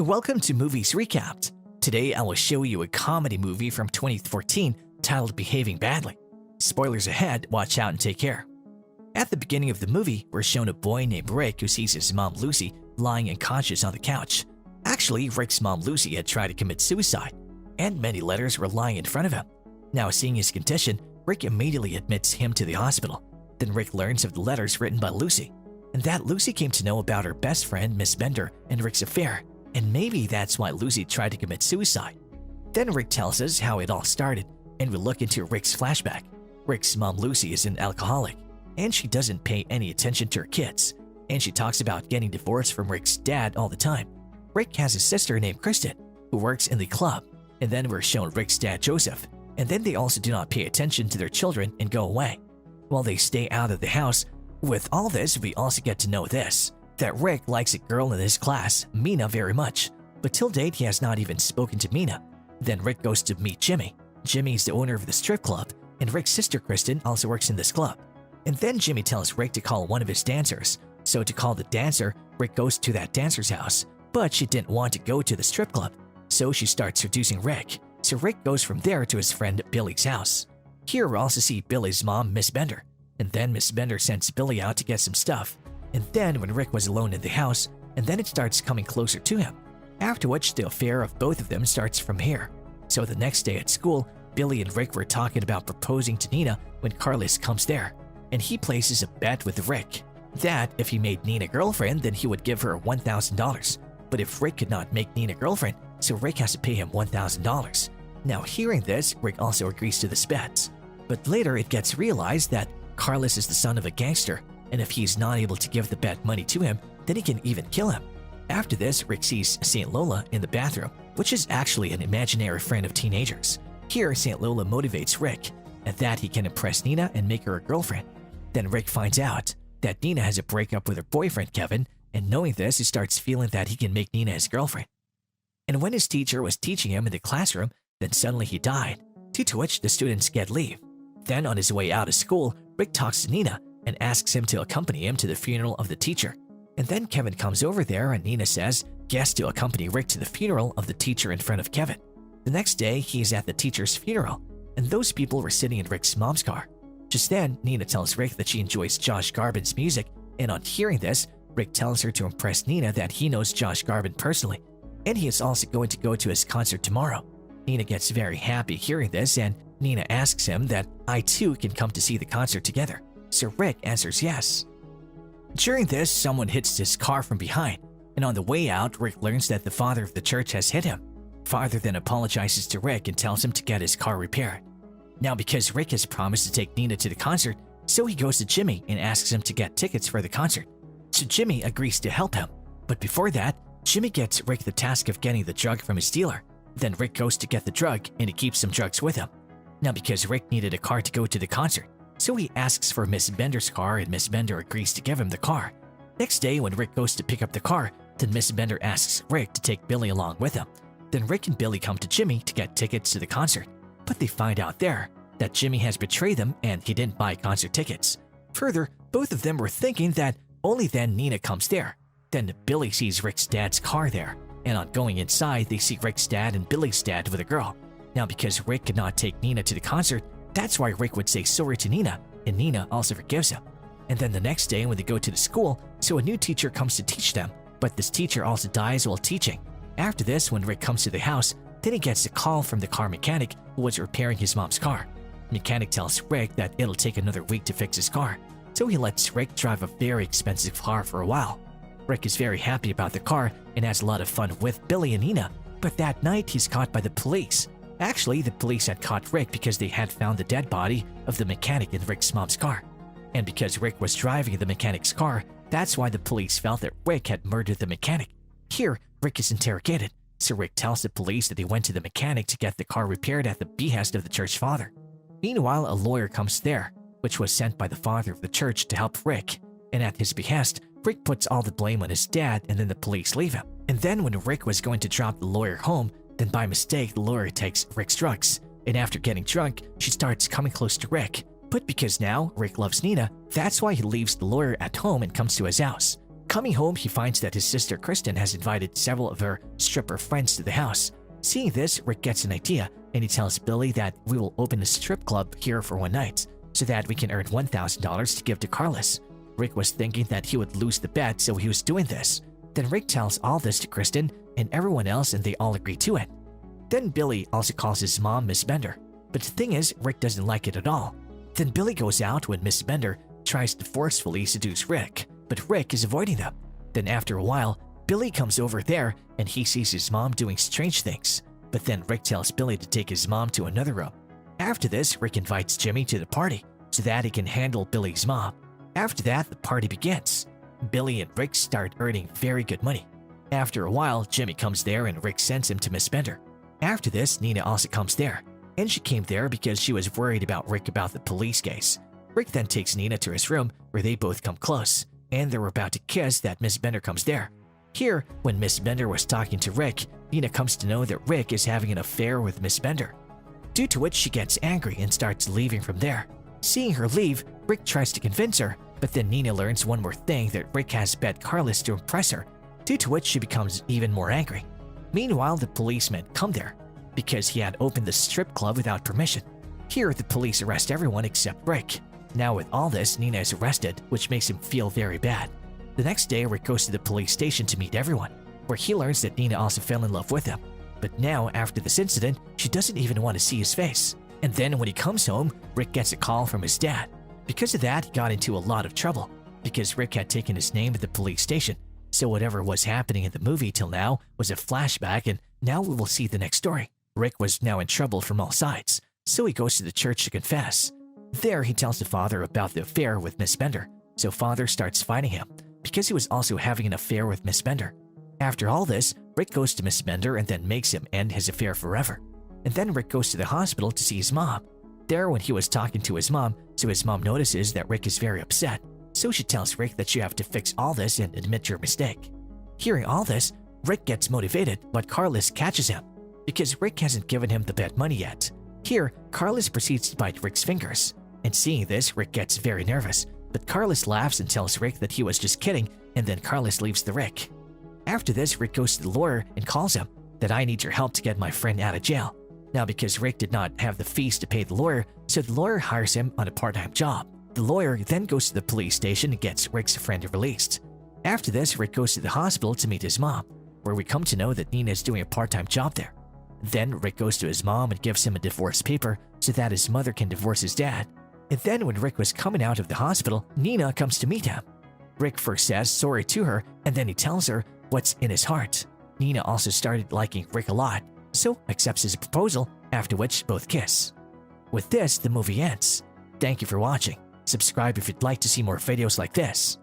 Welcome to Movies Recapped. Today I will show you a comedy movie from 2014 titled Behaving Badly. Spoilers ahead, watch out and take care. At the beginning of the movie, we're shown a boy named Rick who sees his mom Lucy lying unconscious on the couch. Actually, Rick's mom Lucy had tried to commit suicide, and many letters were lying in front of him. Now seeing his condition, Rick immediately admits him to the hospital. Then Rick learns of the letters written by Lucy, and that Lucy came to know about her best friend Miss Bender and Rick's affair, and maybe that's why Lucy tried to commit suicide. Then Rick tells us how it all started, and we look into Rick's flashback. Rick's mom Lucy is an alcoholic, and she doesn't pay any attention to her kids, and she talks about getting divorced from Rick's dad all the time. Rick has a sister named Kristen, who works in the club, and then we're shown Rick's dad Joseph, and then they also do not pay attention to their children and go away, while they stay out of the house. With all this, we also get to know this, that Rick likes a girl in his class, Mina, very much, but till date he has not even spoken to Mina. Then Rick goes to meet Jimmy. Jimmy is the owner of the strip club, and Rick's sister Kristen also works in this club. And then Jimmy tells Rick to call one of his dancers, so to call the dancer, Rick goes to that dancer's house, but she didn't want to go to the strip club, so she starts seducing Rick. So Rick goes from there to his friend Billy's house. Here we also see Billy's mom, Miss Bender, and then Miss Bender sends Billy out to get some stuff. And then when Rick was alone in the house, and then it starts coming closer to him. After which the affair of both of them starts from here. So the next day at school, Billy and Rick were talking about proposing to Nina when Carlos comes there, and he places a bet with Rick that if he made Nina girlfriend, then he would give her $1,000. But if Rick could not make Nina girlfriend, so Rick has to pay him $1,000. Now hearing this, Rick also agrees to this bet. But later it gets realized that Carlos is the son of a gangster, and if he's not able to give the bet money to him, then he can even kill him. After this, Rick sees St. Lola in the bathroom, which is actually an imaginary friend of teenagers. Here, St. Lola motivates Rick, and that he can impress Nina and make her a girlfriend. Then Rick finds out that Nina has a breakup with her boyfriend Kevin, and knowing this, he starts feeling that he can make Nina his girlfriend. And when his teacher was teaching him in the classroom, then suddenly he died, due to which the students get leave. Then on his way out of school, Rick talks to Nina and asks him to accompany him to the funeral of the teacher. And then Kevin comes over there and Nina says guess to accompany Rick to the funeral of the teacher in front of Kevin. The next day, he is at the teacher's funeral, and those people were sitting in Rick's mom's car. Just then, Nina tells Rick that she enjoys Josh Groban's music, and on hearing this, Rick tells her to impress Nina that he knows Josh Groban personally, and he is also going to go to his concert tomorrow. Nina gets very happy hearing this, and Nina asks him that I too can come to see the concert together. So Rick answers yes. During this, someone hits his car from behind, and on the way out, Rick learns that the father of the church has hit him. Father then apologizes to Rick and tells him to get his car repaired. Now because Rick has promised to take Nina to the concert, so he goes to Jimmy and asks him to get tickets for the concert. So Jimmy agrees to help him, but before that, Jimmy gets Rick the task of getting the drug from his dealer. Then Rick goes to get the drug and he keeps some drugs with him. Now because Rick needed a car to go to the concert, so he asks for Miss Bender's car and Miss Bender agrees to give him the car. Next day when Rick goes to pick up the car, then Miss Bender asks Rick to take Billy along with him. Then Rick and Billy come to Jimmy to get tickets to the concert, but they find out there that Jimmy has betrayed them and he didn't buy concert tickets. Further, both of them were thinking that only then Nina comes there. Then Billy sees Rick's dad's car there, and on going inside, they see Rick's dad and Billy's dad with a girl. Now because Rick could not take Nina to the concert, that's why Rick would say sorry to Nina, and Nina also forgives him. And then the next day when they go to the school, so a new teacher comes to teach them, but this teacher also dies while teaching. After this, when Rick comes to the house, then he gets a call from the car mechanic who was repairing his mom's car. The mechanic tells Rick that it'll take another week to fix his car, so he lets Rick drive a very expensive car for a while. Rick is very happy about the car and has a lot of fun with Billy and Nina, but that night he's caught by the police. Actually, the police had caught Rick because they had found the dead body of the mechanic in Rick's mom's car. And because Rick was driving the mechanic's car, that's why the police felt that Rick had murdered the mechanic. Here, Rick is interrogated, so Rick tells the police that he went to the mechanic to get the car repaired at the behest of the church father. Meanwhile, a lawyer comes there, which was sent by the father of the church to help Rick, and at his behest, Rick puts all the blame on his dad and then the police leave him. And then when Rick was going to drop the lawyer home, then by mistake the lawyer takes Rick's drugs, and after getting drunk, she starts coming close to Rick. But because now Rick loves Nina, that's why he leaves the lawyer at home and comes to his house. Coming home, he finds that his sister Kristen has invited several of her stripper friends to the house. Seeing this, Rick gets an idea and he tells Billy that we will open a strip club here for one night so that we can earn $1,000 to give to Carlos. Rick was thinking that he would lose the bet, so he was doing this. Then Rick tells all this to Kristen and everyone else and they all agree to it. Then Billy also calls his mom Miss Bender. But the thing is, Rick doesn't like it at all. Then Billy goes out when Miss Bender tries to forcefully seduce Rick, but Rick is avoiding them. Then after a while, Billy comes over there and he sees his mom doing strange things. But then Rick tells Billy to take his mom to another room. After this, Rick invites Jimmy to the party so that he can handle Billy's mom. After that, the party begins. Billy and Rick start earning very good money. After a while, Jimmy comes there and Rick sends him to Miss Bender. After this, Nina also comes there, and she came there because she was worried about Rick about the police case. Rick then takes Nina to his room where they both come close, and they were about to kiss that Miss Bender comes there. Here, when Miss Bender was talking to Rick, Nina comes to know that Rick is having an affair with Miss Bender, due to which she gets angry and starts leaving from there. Seeing her leave, Rick tries to convince her, but then Nina learns one more thing, that Rick has bet Carlos to impress her, due to which she becomes even more angry. Meanwhile, the policemen come there because he had opened the strip club without permission. Here, the police arrest everyone except Rick. Now with all this, Nina is arrested, which makes him feel very bad. The next day, Rick goes to the police station to meet everyone, where he learns that Nina also fell in love with him. But now, after this incident, she doesn't even want to see his face. And then when he comes home, Rick gets a call from his dad. Because of that, he got into a lot of trouble, because Rick had taken his name at the police station. So whatever was happening in the movie till now was a flashback, and now we will see the next story. Rick was now in trouble from all sides, so he goes to the church to confess. There, he tells the father about the affair with Miss Bender, so father starts fighting him, because he was also having an affair with Miss Bender. After all this, Rick goes to Miss Bender and then makes him end his affair forever. And then Rick goes to the hospital to see his mom. There, when he was talking to his mom, so his mom notices that Rick is very upset. So she tells Rick that you have to fix all this and admit your mistake. Hearing all this, Rick gets motivated, but Carlos catches him, because Rick hasn't given him the bet money yet. Here, Carlos proceeds to bite Rick's fingers, and seeing this, Rick gets very nervous, but Carlos laughs and tells Rick that he was just kidding, and then Carlos leaves the Rick. After this, Rick goes to the lawyer and calls him that I need your help to get my friend out of jail. Now because Rick did not have the fees to pay the lawyer, so the lawyer hires him on a part-time job. The lawyer then goes to the police station and gets Rick's friend released. After this, Rick goes to the hospital to meet his mom, where we come to know that Nina is doing a part-time job there. Then Rick goes to his mom and gives him a divorce paper so that his mother can divorce his dad. And then when Rick was coming out of the hospital, Nina comes to meet him. Rick first says sorry to her, and then he tells her what's in his heart. Nina also started liking Rick a lot, so accepts his proposal, after which both kiss. With this, the movie ends. Thank you for watching. Subscribe if you'd like to see more videos like this.